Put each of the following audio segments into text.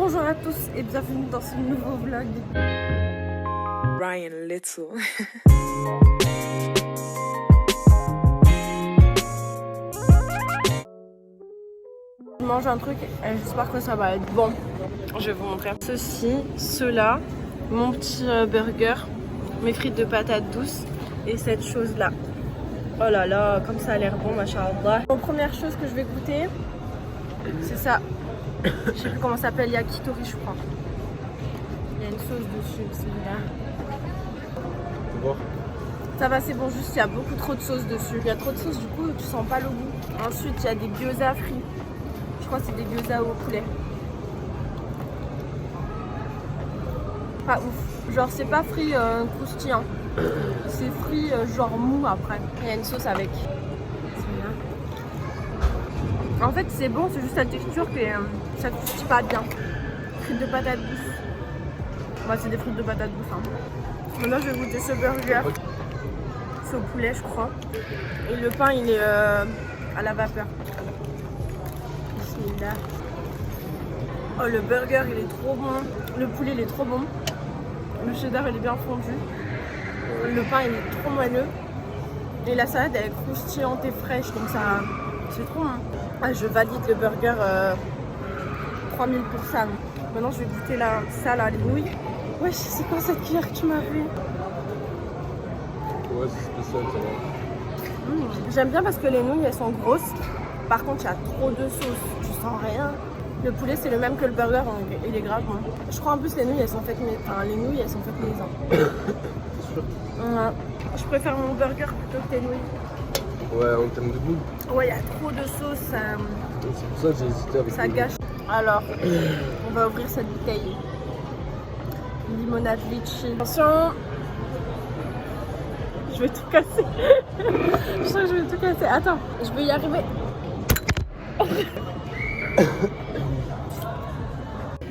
Bonjour à tous et bienvenue dans ce nouveau vlog. Ryan Little. Je mange un truc et j'espère que ça va être bon. Je vais vous montrer. Ceci, cela, mon petit burger, mes frites de patates douces et cette chose là. Oh là là, comme ça a l'air bon, machallah. La première chose que je vais goûter, c'est ça. Je sais plus comment ça s'appelle, yakitori je crois. Il y a une sauce dessus, celui-là. Ça va, c'est bon, juste il y a beaucoup trop de sauce dessus. Il y a trop de sauce, du coup tu sens pas le goût. Ensuite il y a des gyoza frits. Je crois que c'est des gyoza au poulet. Pas ouf. Genre c'est pas frit croustillant. C'est frit genre mou après. Il y a une sauce avec. En fait c'est bon, c'est juste la texture que ça croustille pas bien. Frites de patates douces. Bah c'est des frites de patates douces. Hein. Maintenant je vais goûter ce burger. C'est au poulet je crois. Et le pain il est à la vapeur. Bismillah. Oh le burger il est trop bon. Le poulet il est trop bon. Le cheddar il est bien fondu. Le pain il est trop moelleux. Et la salade elle est croustillante et fraîche donc ça c'est trop bon. Ah, je valide le burger 3000%. Maintenant je vais goûter ça là, les nouilles. Wesh, c'est quoi cette cuillère que tu m'as fait? Ouais, c'est spécial ça va. J'aime bien parce que les nouilles elles sont grosses. Par contre il y a trop de sauce, tu sens rien. Le poulet c'est le même que le burger, donc il est grave bon. Je crois en plus les nouilles elles sont faites maison. C'est sûr. Je préfère mon burger plutôt que tes nouilles. Ouais, en termes de goût. Ouais, il y a trop de sauce, C'est pour ça que j'ai hésité avec ça le gâche. Alors, on va ouvrir cette bouteille. Limonade litchi. Attention. Je vais tout casser. Je sens que je vais tout casser. Attends, je vais y arriver.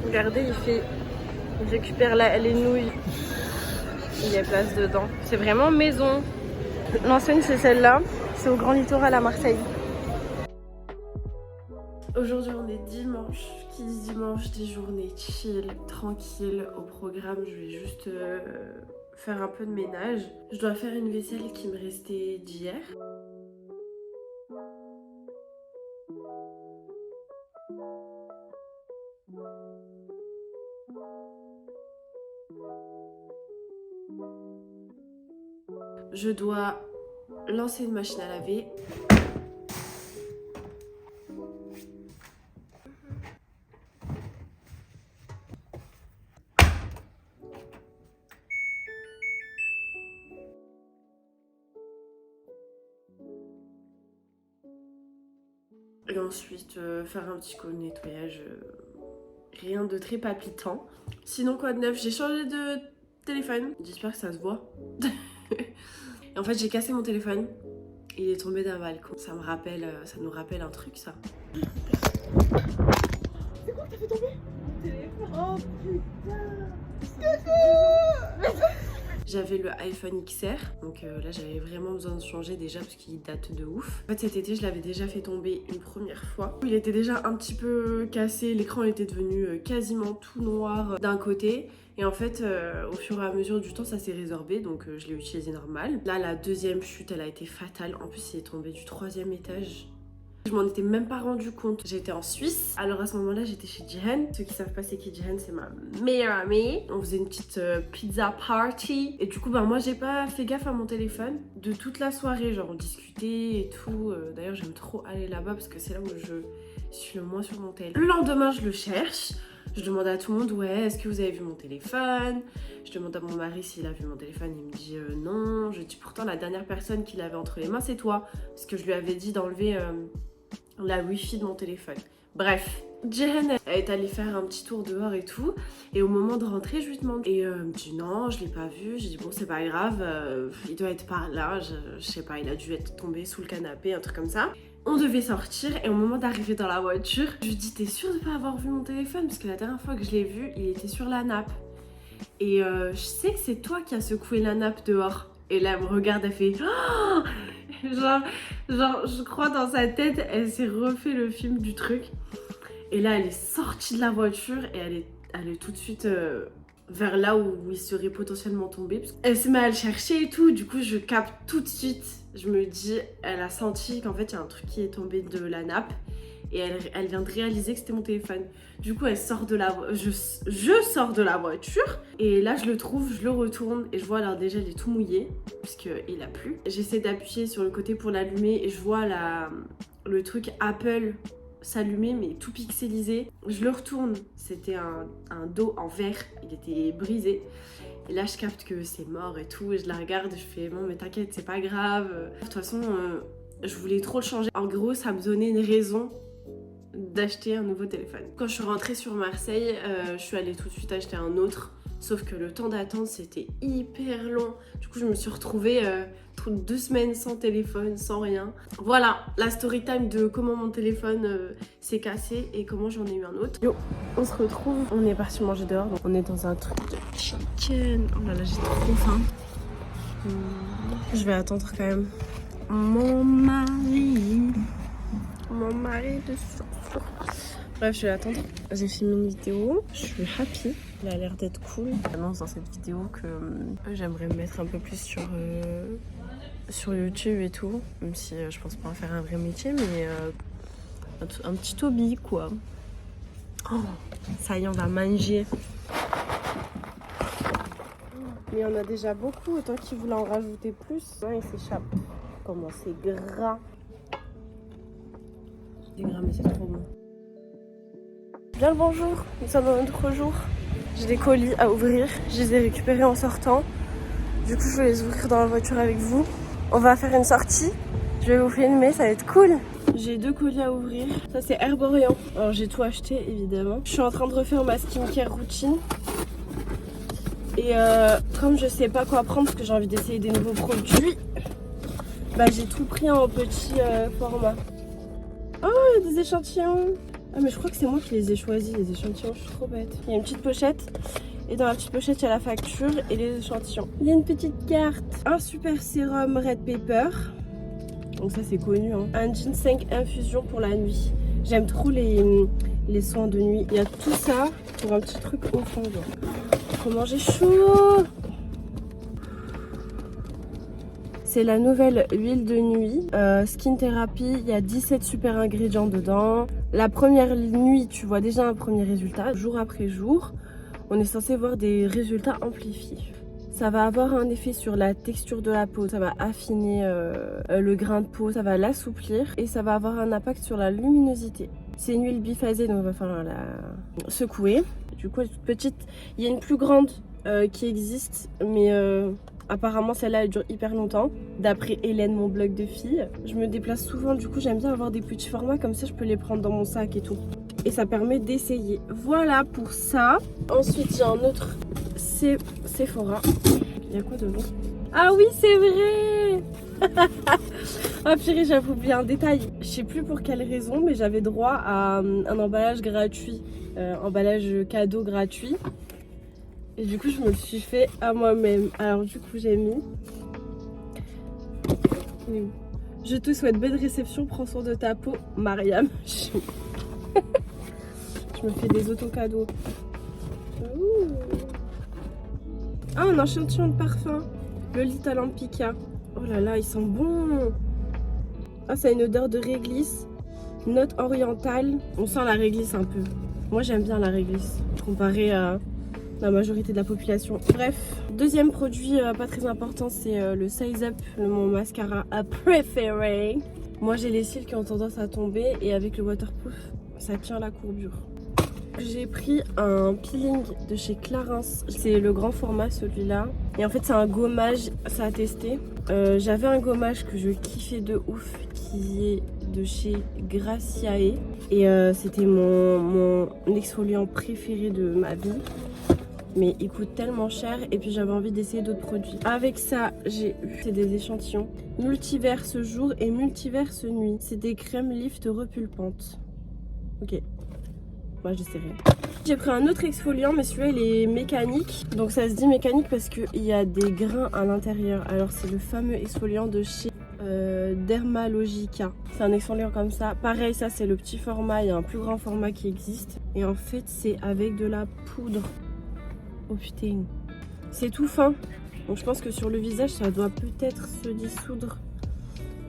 Regardez, il récupère les nouilles. Il y a place dedans. C'est vraiment maison. L'enseigne c'est celle-là. C'est au Grand Littoral à Marseille. Aujourd'hui on est dimanche. Qui dit dimanche, des journées chill, tranquille. Au programme, je vais juste faire un peu de ménage. Je dois faire une vaisselle qui me restait d'hier. Je dois lancer une machine à laver. Et ensuite faire un petit coup de nettoyage. Rien de très palpitant. Sinon quoi de neuf, j'ai changé de téléphone. J'espère que ça se voit. Et en fait j'ai cassé mon téléphone. Il est tombé d'un balcon. Ça nous rappelle un truc ça. C'est quoi que t'as fait tomber? Mon téléphone. Oh putain. J'avais le iPhone XR, donc là j'avais vraiment besoin de changer déjà parce qu'il date de ouf. En fait cet été je l'avais déjà fait tomber une première fois. Il était déjà un petit peu cassé, l'écran était devenu quasiment tout noir d'un côté. Et en fait au fur et à mesure du temps ça s'est résorbé, donc je l'ai utilisé normal. Là la deuxième chute elle a été fatale, en plus il est tombé du 3e étage. Je m'en étais même pas rendu compte. J'étais en Suisse. Alors à ce moment-là, j'étais chez Jihen. Ceux qui savent pas c'est qui Jihen, c'est ma meilleure amie. On faisait une petite pizza party. Et du coup, bah moi, j'ai pas fait gaffe à mon téléphone de toute la soirée. Genre, on discutait et tout. D'ailleurs, j'aime trop aller là-bas parce que c'est là où je suis le moins sur mon téléphone. Le lendemain, je le cherche. Je demande à tout le monde, ouais, est-ce que vous avez vu mon téléphone? Je demande à mon mari s'il a vu mon téléphone. Il me dit non. Je dis pourtant, la dernière personne qui l'avait entre les mains, c'est toi. Parce que je lui avais dit d'enlever la wifi de mon téléphone. Bref, Jihen est allée faire un petit tour dehors et tout. Et au moment de rentrer, je lui demande. Et elle me dit non, je l'ai pas vu. J'ai dit bon, c'est pas grave, il doit être par là. Je sais pas, il a dû être tombé sous le canapé, un truc comme ça. On devait sortir et au moment d'arriver dans la voiture, je lui dis t'es sûre de pas avoir vu mon téléphone? Parce que la dernière fois que je l'ai vu, il était sur la nappe. Et je sais que c'est toi qui as secoué la nappe dehors. Et là, elle me regarde, elle fait oh genre, je crois dans sa tête, elle s'est refait le film du truc. Et là, elle est sortie de la voiture et elle est tout de suite vers là où il serait potentiellement tombé. Elle s'est mise à le chercher et tout, du coup je capte tout de suite. Je me dis, elle a senti qu'en fait il y a un truc qui est tombé de la nappe. Et elle vient de réaliser que c'était mon téléphone. Du coup, elle sort de la je sors de la voiture. Et là, je le trouve, je le retourne. Et je vois, alors déjà, il est tout mouillé. Puisqu'il a plu. J'essaie d'appuyer sur le côté pour l'allumer. Et je vois le truc Apple s'allumer, mais tout pixelisé. Je le retourne. C'était un dos en verre. Il était brisé. Et là, je capte que c'est mort et tout. Et je la regarde. Je fais, bon, mais t'inquiète, c'est pas grave. De toute façon, je voulais trop le changer. En gros, ça me donnait une raison d'acheter un nouveau téléphone. Quand je suis rentrée sur Marseille, je suis allée tout de suite acheter un autre, sauf que le temps d'attente c'était hyper long. Du coup je me suis retrouvée 2 semaines sans téléphone, sans rien. Voilà la story time de comment mon téléphone s'est cassé et comment j'en ai eu un autre. Yo, on se retrouve, on est parti manger dehors, donc on est dans un truc de chicken. Oh là là, j'ai trop faim. Je vais attendre quand même mon mari de source. Bref, je vais attendre. J'ai filmé une vidéo, je suis happy. Il a l'air d'être cool. J'annonce dans cette vidéo que j'aimerais me mettre un peu plus sur YouTube et tout. Même si je pense pas en faire un vrai métier, mais un petit hobby quoi. Oh, ça y est, on va manger. Mais il y en a déjà beaucoup, autant qu'ils voulaient en rajouter plus. Ouais, il s'échappe. Comment c'est gras. Des gras, mais c'est trop bon. Bien le bonjour, nous sommes un autre jour. J'ai des colis à ouvrir, je les ai récupérés en sortant. Du coup, je vais les ouvrir dans la voiture avec vous. On va faire une sortie, je vais vous filmer, ça va être cool. J'ai 2 colis à ouvrir. Ça, c'est Herborian. Alors, j'ai tout acheté, évidemment. Je suis en train de refaire ma skincare routine. Et comme je sais pas quoi prendre parce que j'ai envie d'essayer des nouveaux produits, bah j'ai tout pris en petit format. Oh, il y a des échantillons. Ah mais je crois que c'est moi qui les ai choisis, les échantillons, je suis trop bête. Il y a une petite pochette et dans la petite pochette il y a la facture et les échantillons. Il y a une petite carte, un super sérum Red Pepper, donc ça c'est connu, hein. Un ginseng infusion pour la nuit. J'aime trop les soins de nuit. Il y a tout ça pour un petit truc au fond. Faut manger chaud. C'est la nouvelle huile de nuit, Skin Therapy, il y a 17 super ingrédients dedans. La première nuit, tu vois déjà un premier résultat. Jour après jour, on est censé voir des résultats amplifiés. Ça va avoir un effet sur la texture de la peau, ça va affiner le grain de peau, ça va l'assouplir et ça va avoir un impact sur la luminosité. C'est une huile biphasée, donc il va falloir la secouer. Du coup, elle est toute petite. Il y a une plus grande qui existe, mais... apparemment celle-là elle dure hyper longtemps. D'après Hélène, mon blog de fille. Je me déplace souvent, du coup j'aime bien avoir des petits formats comme ça, je peux les prendre dans mon sac et tout. Et ça permet d'essayer. Voilà pour ça. Ensuite j'ai un autre Sephora. Il y a quoi dedans? Ah oui c'est vrai. Ah purée, j'avais oublié un détail. Je sais plus pour quelle raison, mais j'avais droit à un emballage gratuit. Emballage cadeau gratuit. Et du coup, je me le suis fait à moi-même. Alors du coup, j'ai mis... Je te souhaite belle réception, prends soin de ta peau, Mariam. Je me fais des auto-cadeaux. Ah, un échantillon de parfum. Lolita Lampica. Oh là là, ils sont bons. Ah, ça a une odeur de réglisse. Note orientale. On sent la réglisse un peu. Moi, j'aime bien la réglisse, comparé à... la majorité de la population. Bref, deuxième produit pas très important, c'est le Size Up, mon mascara à préféré. Moi j'ai les cils qui ont tendance à tomber et avec le waterproof, ça tient la courbure. J'ai pris un peeling de chez Clarins, c'est le grand format celui-là. Et en fait c'est un gommage, ça a testé. J'avais un gommage que je kiffais de ouf qui est de chez Graciae. Et c'était mon exfoliant préféré de ma vie. Mais il coûte tellement cher et puis j'avais envie d'essayer d'autres produits. Avec ça, j'ai eu des échantillons multiverse jour et multiverse nuit. C'est des crèmes lift repulpantes. Ok, moi j'essaierai. J'ai pris un autre exfoliant, mais celui-là il est mécanique. Donc ça se dit mécanique parce qu'il y a des grains à l'intérieur. Alors c'est le fameux exfoliant de chez Dermalogica. C'est un exfoliant comme ça. Pareil, ça c'est le petit format, il y a un plus grand format qui existe. Et en fait, c'est avec de la poudre. Oh putain. C'est tout fin. Donc je pense que sur le visage, ça doit peut-être se dissoudre.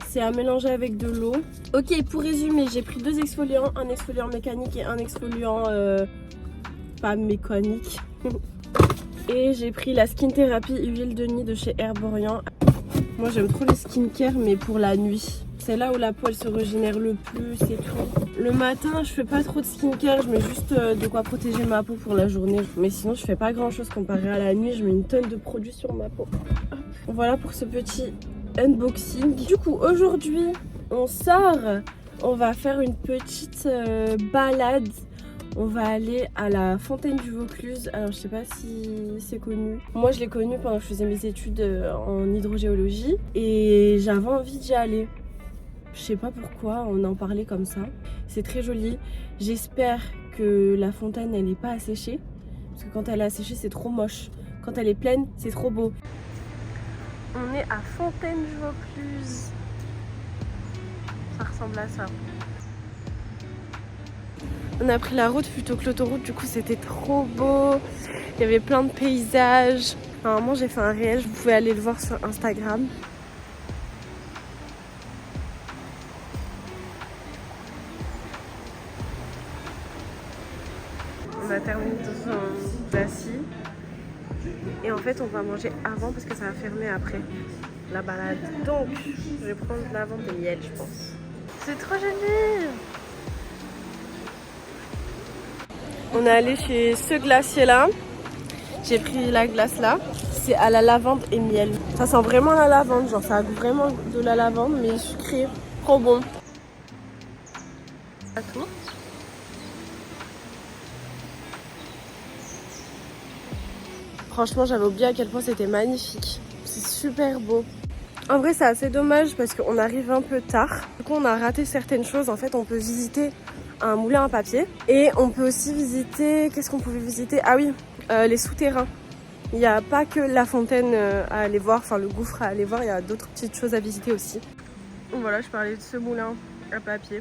C'est à mélanger avec de l'eau. Ok, pour résumer, j'ai pris 2 exfoliants. Un exfoliant mécanique et un exfoliant pas mécanique. Et j'ai pris la Skin Therapy huile de nid de chez Herborian. Moi j'aime trop les skincare mais pour la nuit. C'est là où la peau elle se régénère le plus et tout. Le matin je fais pas trop de skincare, je mets juste de quoi protéger ma peau pour la journée. Mais sinon je fais pas grand chose comparé à la nuit, je mets une tonne de produits sur ma peau. Hop. Voilà pour ce petit unboxing. Du coup aujourd'hui on sort, on va faire une petite balade. On va aller à la fontaine du Vaucluse. Alors je sais pas si c'est connu. Moi je l'ai connu pendant que je faisais mes études en hydrogéologie et j'avais envie d'y aller. Je sais pas pourquoi, on en parlait comme ça. C'est très joli. J'espère que la fontaine elle est pas asséchée. Parce que quand elle est asséchée c'est trop moche. Quand elle est pleine c'est trop beau. On est à Fontaine du Vaucluse. Ça ressemble à ça. On a pris la route plutôt que l'autoroute, du coup c'était trop beau. Il y avait plein de paysages. Normalement j'ai fait un réel, vous pouvez aller le voir sur Instagram. On a terminé dans son glacis. Et en fait on va manger avant parce que ça va fermer après la balade. Donc je vais prendre la vente des miels je pense. C'est trop joli. On est allé chez ce glacier là. J'ai pris la glace là. C'est à la lavande et miel. Ça sent vraiment la lavande, genre ça a vraiment de la lavande mais sucré. Trop bon. À tout. Franchement j'avais oublié à quel point c'était magnifique. C'est super beau. En vrai c'est assez dommage parce qu'on arrive un peu tard. Du coup on a raté certaines choses. En fait on peut visiter un moulin à papier et on peut aussi visiter, qu'est-ce qu'on pouvait visiter? Ah oui, les souterrains. Il n'y a pas que la fontaine à aller voir, enfin le gouffre à aller voir, il y a d'autres petites choses à visiter aussi. Voilà, je parlais de ce moulin à papier.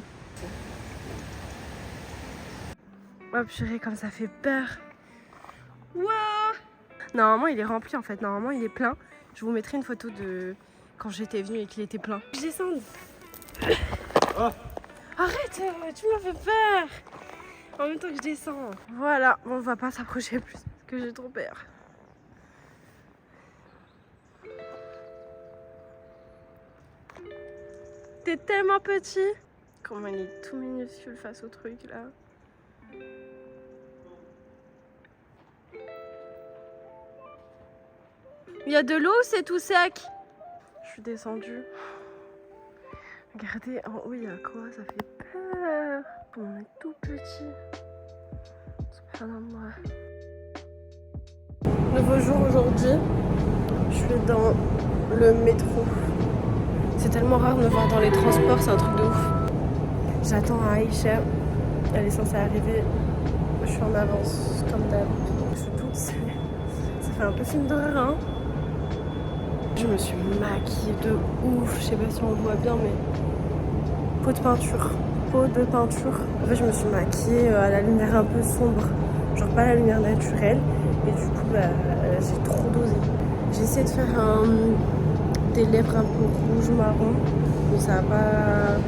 Oh purée, comme ça fait peur. Wow. Normalement il est rempli en fait, normalement il est plein. Je vous mettrai une photo de quand j'étais venue et qu'il était plein. Je descends. Oh. Arrête, tu m'as fait peur. En même temps que je descends. Voilà, on va pas s'approcher plus parce que j'ai trop peur. T'es tellement petit. Comment il est tout minuscule face au truc là. Il y a de l'eau ou c'est tout sec? Je suis descendue. Regardez en haut, il y a quoi? Ça fait peur. On est tout petit. Subhanallah. Nouveau jour aujourd'hui. Je suis dans le métro. C'est tellement rare de me voir dans les transports, c'est un truc de ouf. J'attends Aïcha. Elle est censée arriver. Je suis en avance, comme d'hab. Je suis toute seule. Ça fait un peu film d'horreur, hein. Je me suis maquillée de ouf. Je sais pas si on voit bien, mais peau de peinture. Peau de peinture. En fait, je me suis maquillée à la lumière un peu sombre. Genre pas la lumière naturelle. Et du coup, j'ai trop dosé. J'ai essayé de faire des lèvres un peu rouge-marron. Mais ça n'a pas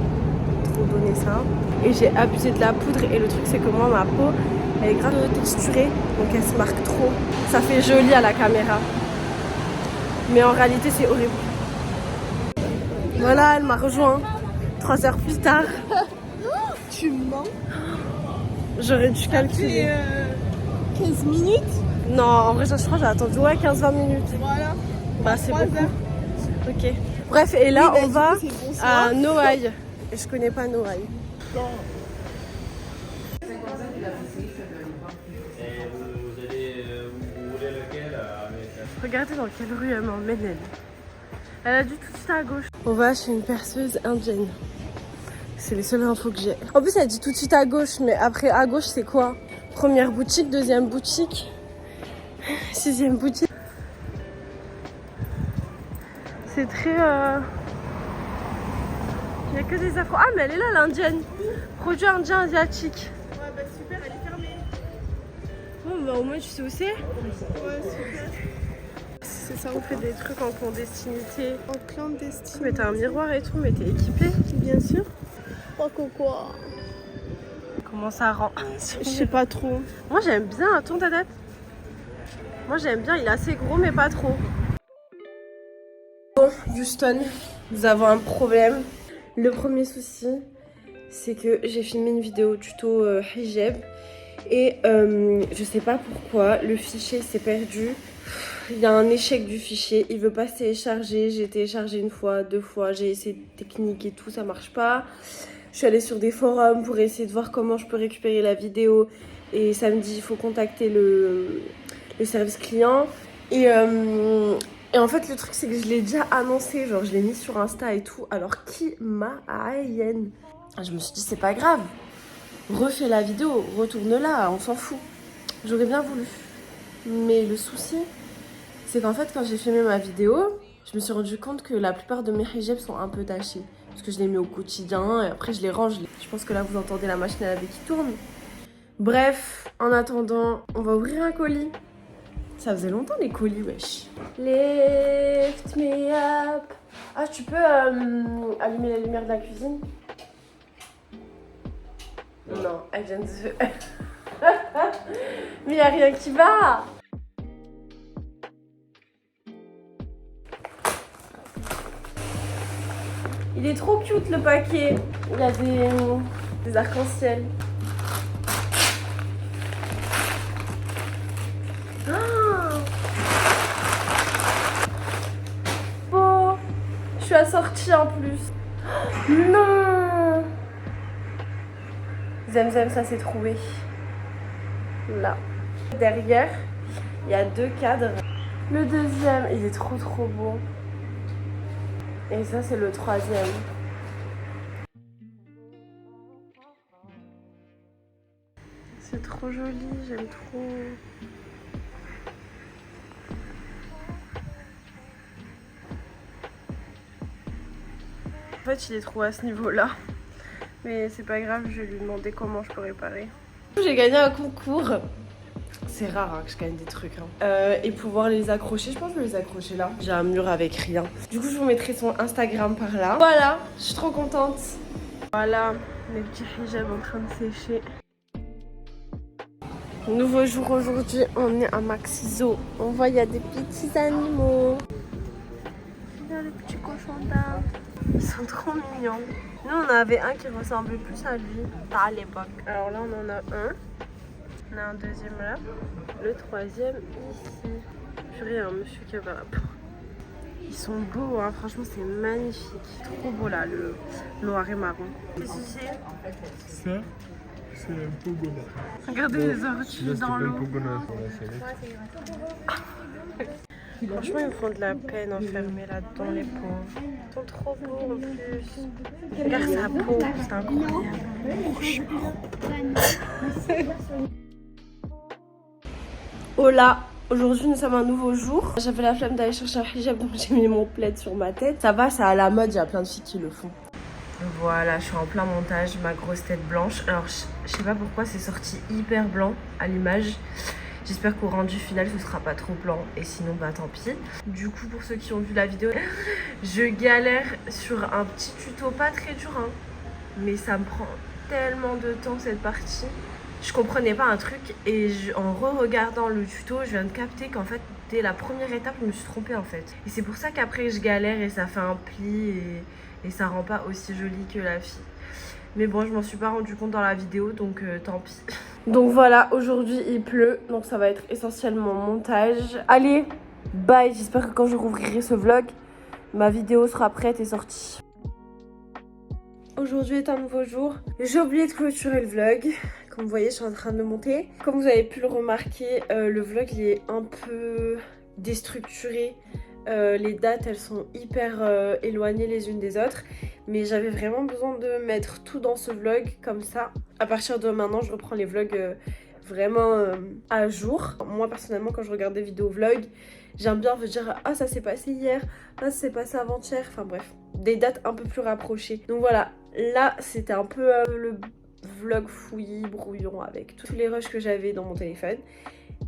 trop donné ça. Et j'ai abusé de la poudre. Et le truc, c'est que moi, ma peau, elle est grave texturée. Donc elle se marque trop. Ça fait joli à la caméra. Mais en réalité, c'est horrible. Voilà, elle m'a rejoint 3 heures plus tard. Tu mens? J'aurais dû calculer. 15 minutes? Non, en vrai, je crois que j'ai attendu 15-20 minutes. Voilà. Bah, c'est 3 beaucoup. heures. Ok. Bref, et là, Oui, on va du coup, c'est bonsoir. à Noailles. Et je connais pas Noailles. Et vous voulez lequel avec... Regardez dans quelle rue elle m'emmène, elle. Elle a dit tout de suite à gauche. On va chez une perceuse indienne. C'est les seules infos que j'ai. En plus, elle dit tout de suite à gauche, mais après à gauche, c'est quoi? Première boutique, deuxième boutique, 6e boutique. C'est très Il y a que des afros. Ah mais elle est là l'indienne. Produit indien asiatique. Ouais, bah super, elle est fermée. Bon bah au moins tu sais où c'est. Ouais, super. C'est ça, on fait des trucs en clandestinité. En clandestine. Mais t'as un miroir et tout, mais t'es équipée. Bien sûr. Oh, quoi. Comment ça rend? Je sais pas trop. Moi j'aime bien, tourne ta tête. Moi j'aime bien, il est assez gros mais pas trop. Bon, Houston, nous avons un problème. Le premier souci, c'est que j'ai filmé une vidéo tuto hijab et je sais pas pourquoi, le fichier s'est perdu. Il y a un échec du fichier, il veut pas se télécharger. J'ai téléchargé une fois, 2 fois, j'ai essayé de technique et tout, ça marche pas. Je suis allée sur des forums pour essayer de voir comment je peux récupérer la vidéo et ça me dit il faut contacter le service client. Et en fait le truc c'est que je l'ai déjà annoncé, genre je l'ai mis sur Insta et tout, alors qui m'a haïenne. Je me suis dit c'est pas grave, refais la vidéo, retourne-la, on s'en fout. J'aurais bien voulu. Mais le souci c'est qu'en fait quand j'ai filmé ma vidéo, je me suis rendu compte que la plupart de mes hijabs sont un peu tachés. Parce que je les mets au quotidien et après je les range. Je pense que là vous entendez la machine à laver qui tourne. Bref, en attendant, on va ouvrir un colis. Ça faisait longtemps les colis, wesh. Lift me up. Ah, tu peux allumer la lumière de la cuisine? Ouais. Non, elle vient de... Mais y a rien qui va. Il est trop cute le paquet. Il y a des arcs-en-ciel. Beau. Je suis assortie en plus. Non. Zemzem, ça s'est trouvé. Là. Derrière, il y a 2 cadres. Le deuxième, il est trop beau. Et ça, c'est le 3e. C'est trop joli, j'aime trop. En fait, il est trop à ce niveau-là. Mais c'est pas grave, je vais lui demander comment je peux réparer. J'ai gagné un concours. C'est rare hein, que je gagne des trucs. Hein. Et pouvoir les accrocher, je pense que je vais les accrocher là. J'ai un mur avec rien. Du coup, je vous mettrai son Instagram par là. Voilà, je suis trop contente. Voilà, mes petits hijabs en train de sécher. Nouveau jour aujourd'hui, on est à Maxiso. On voit, il y a des petits animaux. Il y a les petits cochons d'Inde. Ils sont trop mignons. Nous, on avait un qui ressemblait plus à lui à l'époque. Alors là, on en a un. On a un deuxième là. Le 3e ici. Purée, un monsieur qui a pas la peau. Ils sont beaux, hein. Franchement, c'est magnifique. Trop beau là, le noir et marron. Qu'est-ce que c'est? Ça, c'est un pogona. Regardez les orties dans l'eau. Franchement, ils me font de la peine enfermés là-dedans, les pauvres. Ils sont trop beaux en plus. Regarde sa peau, c'est incroyable. Hola, aujourd'hui nous sommes un nouveau jour. J'avais la flemme d'aller chercher un hijab donc j'ai mis mon plaid sur ma tête. Ça va, c'est à la mode, il y a plein de filles qui le font. Voilà, je suis en plein montage, ma grosse tête blanche. Alors je sais pas pourquoi c'est sorti hyper blanc à l'image. J'espère qu'au rendu final ce sera pas trop blanc et sinon bah tant pis. Du coup pour ceux qui ont vu la vidéo, je galère sur un petit tuto pas très dur hein, mais ça me prend tellement de temps cette partie. Je comprenais pas un truc et en re-regardant le tuto, je viens de capter qu'en fait dès la première étape je me suis trompée en fait. Et c'est pour ça qu'après je galère et ça fait un pli et ça rend pas aussi joli que la fille. Mais bon, je m'en suis pas rendu compte dans la vidéo donc tant pis. Donc voilà, aujourd'hui il pleut, donc ça va être essentiellement montage. Allez, bye, j'espère que quand je rouvrirai ce vlog, ma vidéo sera prête et sortie. Aujourd'hui est un nouveau jour. J'ai oublié de clôturer le vlog. Comme vous voyez, je suis en train de le monter. Comme vous avez pu le remarquer, le vlog il est un peu déstructuré. Les dates elles sont hyper éloignées les unes des autres. Mais j'avais vraiment besoin de mettre tout dans ce vlog comme ça. À partir de maintenant, je reprends les vlogs vraiment à jour. Moi personnellement quand je regarde des vidéos vlog, j'aime bien me dire ah ça s'est passé hier, ah ça s'est passé avant-hier, enfin bref, des dates un peu plus rapprochées. Donc voilà, là c'était un peu le vlog fouillis, brouillon avec tous les rushs que j'avais dans mon téléphone.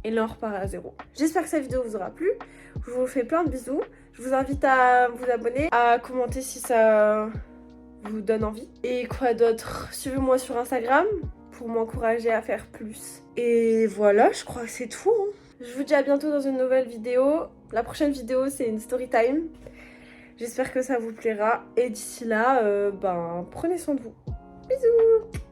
Et là on repart à zéro. J'espère que cette vidéo vous aura plu. Je vous fais plein de bisous. Je vous invite à vous abonner, à commenter si ça vous donne envie. Et quoi d'autre? Suivez-moi sur Instagram pour m'encourager à faire plus. Et voilà, je crois que c'est tout. Je vous dis à bientôt dans une nouvelle vidéo. La prochaine vidéo c'est une story time. J'espère que ça vous plaira. Et d'ici là, prenez soin de vous. Bisous.